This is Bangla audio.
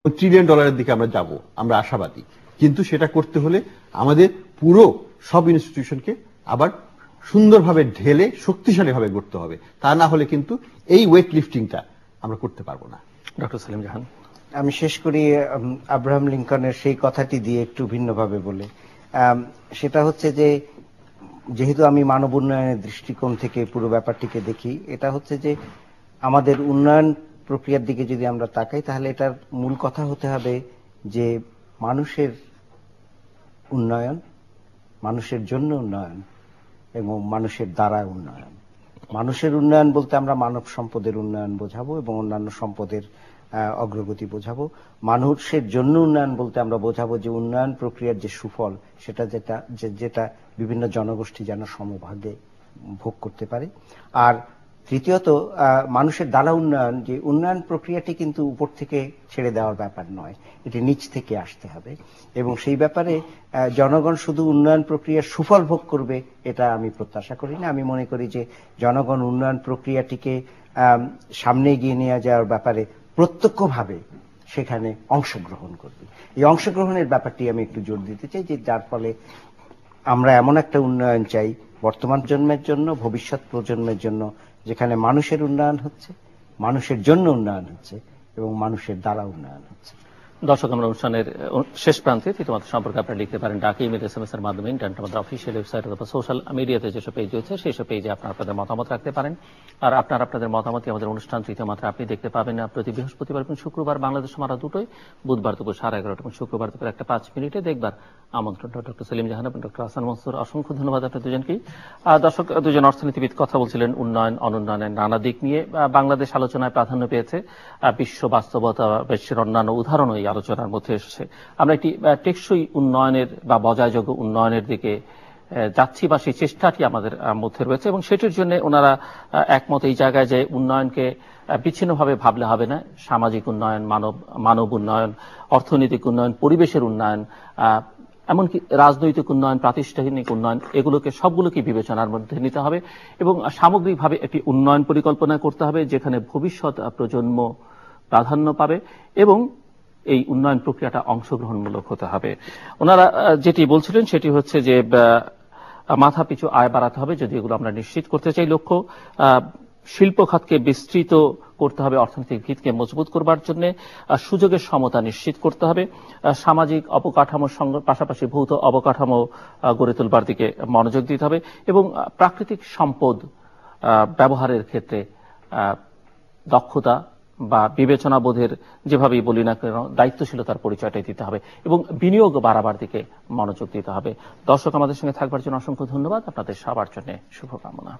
ট্রিলিয়ন ডলারের দিকে আমরা যাব, আমরা আশাবাদী। কিন্তু সেটা করতে হলে আমাদের পুরো সব ইনস্টিটিউশনকে আবার সুন্দরভাবে ঢেলে শক্তিশালীভাবে গড়তে হবে। তা না হলে কিন্তু এই ওয়েট লিফটিংটা আমরা করতে পারবো না। ডক্টর সেলিম জাহান। আমি শেষ করি আব্রাহাম লিঙ্কনের সেই কথাটি দিয়ে একটু ভিন্নভাবে বলে। সেটা হচ্ছে যে, যেহেতু আমি মানব উন্নয়নের দৃষ্টিকোণ থেকে পুরো ব্যাপারটিকে দেখি, এটা হচ্ছে যে আমাদের উন্নয়ন প্রক্রিয়ার দিকে যদি আমরা তাকাই, তাহলে এটার মূল কথা হতে হবে যে মানুষের উন্নয়ন, মানুষের জন্য উন্নয়ন এবং মানুষের দ্বারা উন্নয়ন। মানুষের উন্নয়ন বলতে আমরা মানব সম্পদের উন্নয়ন বোঝাবো এবং অন্যান্য সম্পদের অগ্রগতি বোঝাবো। মানুষের জন্য উন্নয়ন বলতে আমরা বোঝাবো যে উন্নয়ন প্রক্রিয়ার যে সুফল সেটা যেটা বিভিন্ন জনগোষ্ঠী যেন সমভাগে ভোগ করতে পারে। আর তৃতীয়ত মানুষের দ্বারা উন্নয়ন, যে উন্নয়ন প্রক্রিয়াটি কিন্তু উপর থেকে ছেড়ে দেওয়ার ব্যাপার নয়, এটি নিচ থেকে আসতে হবে। এবং সেই ব্যাপারে জনগণ শুধু উন্নয়ন প্রক্রিয়ার সুফল ভোগ করবে এটা আমি প্রত্যাশা করি না। আমি মনে করি যে জনগণ উন্নয়ন প্রক্রিয়াটিকে সামনে এগিয়ে নিয়ে যাওয়ার ব্যাপারে প্রত্যক্ষভাবে সেখানে অংশগ্রহণ করবে। এই অংশগ্রহণের ব্যাপারটি আমি একটু জোর দিতে চাই, যে যার ফলে আমরা এমন একটা উন্নয়ন চাই বর্তমান প্রজন্মের জন্য, ভবিষ্যৎ প্রজন্মের জন্য, যেখানে মানুষের উন্নয়ন হচ্ছে, মানুষের জন্য উন্নয়ন হচ্ছে এবং মানুষের দ্বারা উন্নয়ন হচ্ছে। দর্শক, আমরা অনুষ্ঠানের শেষ প্রান্তে তোমাদের সম্পর্কে আপনারা লিখতে পারেন ডাকে, ইমেল, SMS এর মাধ্যমে, ইন্টারনেট, আমাদের অফিসিয়াল ওয়েবসাইট অথবা সোশ্যাল মিডিয়াতে যেসব পেজ রয়েছে সেই সব পেজে আপনারা আপনাদের মতামত রাখতে পারেন। আর আপনাদের মতামতই আমাদের অনুষ্ঠান তৃতীয় মাত্রা আপনি দেখতে পাবেন প্রতি বৃহস্পতিবার এবং শুক্রবার বাংলাদেশ সময় রাত 2টায়, বুধবার দুপুর 11:30 এবং শুক্রবার দুপুর 1:05 দেখবার আমন্ত্রণ। ডক্টর সেলিম জাহান এবং ডক্টর হাসান মনসুর, অসংখ্য ধন্যবাদ আপনার দুজনকেই। দর্শক, দুজন অর্থনীতিবিদ কথা বলছিলেন উন্নয়ন অনুন্নয়নের নানা দিক নিয়ে। বাংলাদেশ আলোচনায় প্রাধান্য পেয়েছে, বিশ্ব বাস্তবতা, বিশ্বের অন্যান্য উদাহরণও এই আলোচনার মধ্যে এসেছে। আমরা একটি টেকসই উন্নয়নের বা বজায়যোগ্য উন্নয়নের দিকে যাচ্ছি বা সেই চেষ্টাটি আমাদের মধ্যে রয়েছে এবং সেটির জন্য ওনারা একমত এই জায়গায় যে উন্নয়নকে বিচ্ছিন্নভাবে ভাবলে হবে না। সামাজিক উন্নয়ন, মানব উন্নয়ন, অর্থনৈতিক উন্নয়ন, পরিবেশের উন্নয়ন, এমনকি রাজনৈতিক উন্নয়ন, প্রাতিষ্ঠানিক উন্নয়ন, এগুলোকে সবগুলোকে বিবেচনার মধ্যে নিতে হবে এবং সামগ্রিকভাবে একটি উন্নয়ন পরিকল্পনা করতে হবে যেখানে ভবিষ্যৎ প্রজন্ম প্রাধান্য পাবে এবং এই উন্নয়ন প্রক্রিয়াটা অংশগ্রহণমূলক হতে হবে। ওনারা যেটি বলছিলেন সেটি হচ্ছে যে মাথাপিছু আয় বাড়াতে হবে, যদি এগুলো আমরা নিশ্চিত করতে চাই। লক্ষ্য শিল্প খাতকে বিস্তৃত করতে হবে, অর্থনৈতিক ভিতকে মজবুত করবার জন্য সুযোগের সমতা নিশ্চিত করতে হবে, সামাজিক অবকাঠামোর সঙ্গে পাশাপাশি ভৌত অবকাঠামো গড়ে তোলবার দিকে মনোযোগ দিতে হবে এবং প্রাকৃতিক সম্পদ ব্যবহারের ক্ষেত্রে দক্ষতা বা বিবেচনাবোধের, যেভাবেই বলি না কেন, দায়িত্বশীলতার পরিচয়টাই দিতে হবে এবং বিনিয়োগ বাড়াবার দিকে মনোযোগ দিতে হবে। দর্শক, আমাদের সঙ্গে থাকবার জন্য অসংখ্য ধন্যবাদ। আপনাদের সবার জন্য শুভকামনা।